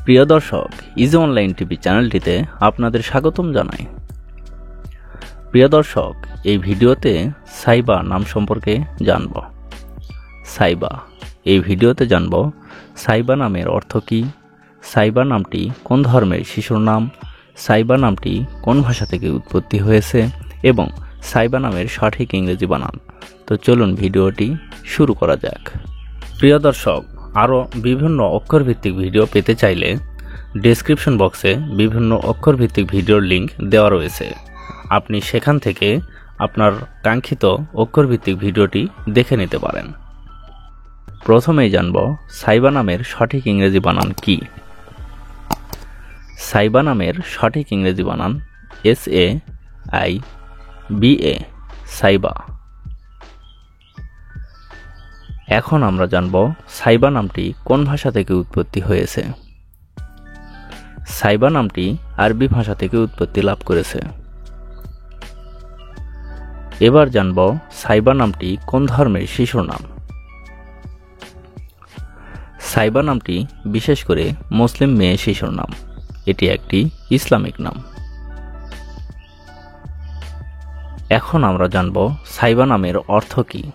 প্রিয় দর্শক, easy online TV চ্যানেলটিতে আপনাদের স্বাগতম জানাই। প্রিয় দর্শক, এই ভিডিওতে সাইবা নাম সম্পর্কে জানব। সাইবা এই ভিডিওতে জানব সাইবা নামের অর্থ কী, সাইবা নামটি কোন ধর্মের শিশুর নাম, সাইবা নামটি কোন ভাষা থেকে উৎপত্তি হয়েছে এবং সাইবা নামের সঠিক ইংরেজি বানান। তো চলুন ভিডিওটি শুরু করা যাক। প্রিয় দর্শক, আরও বিভিন্ন অক্ষরভিত্তিক ভিডিও পেতে চাইলে ডেসক্রিপশন বক্সে বিভিন্ন অক্ষরভিত্তিক ভিডিওর লিঙ্ক দেওয়া রয়েছে। আপনি সেখান থেকে আপনার কাঙ্ক্ষিত অক্ষরভিত্তিক ভিডিওটি দেখে নিতে পারেন। প্রথমেই জানব সাইবা নামের সঠিক ইংরেজি বানান কি। সাইবা নামের সঠিক ইংরেজি বানান SAIBA, সাইবা। এখন আমরা জানব সাইবা নামটি কোন ভাষা থেকে উৎপত্তি হয়েছে। সাইবা নামটি আরবি ভাষা থেকে উৎপত্তি লাভ করেছে। এবার জানব সাইবা নামটি কোন ধর্মের শিশুর নাম। সাইবা নামটি বিশেষ করে মুসলিম মেয়ে শিশুর নাম। এটি একটি ইসলামিক নাম। এখন আমরা জানব সাইবা নামের অর্থ কী।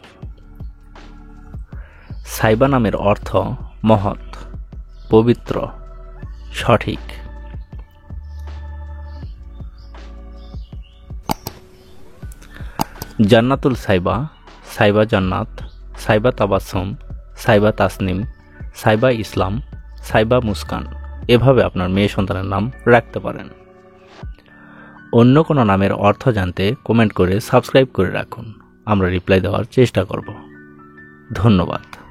সাইবা নামের অর্থ মহৎ, পবিত্র, সঠিক। জান্নাতুল সাইবা, সাইবা জান্নাত, সাইবা তাবাসসুম, সাইবা তাসনিম, সাইবা ইসলাম, সাইবা মুস্কান, এভাবে আপনার মেয়ে সন্তানের নাম রাখতে পারেন। অন্য কোনো নামের অর্থ জানতে কমেন্ট করে সাবস্ক্রাইব করে রাখুন। আমরা রিপ্লাই দেওয়ার চেষ্টা করব। ধন্যবাদ।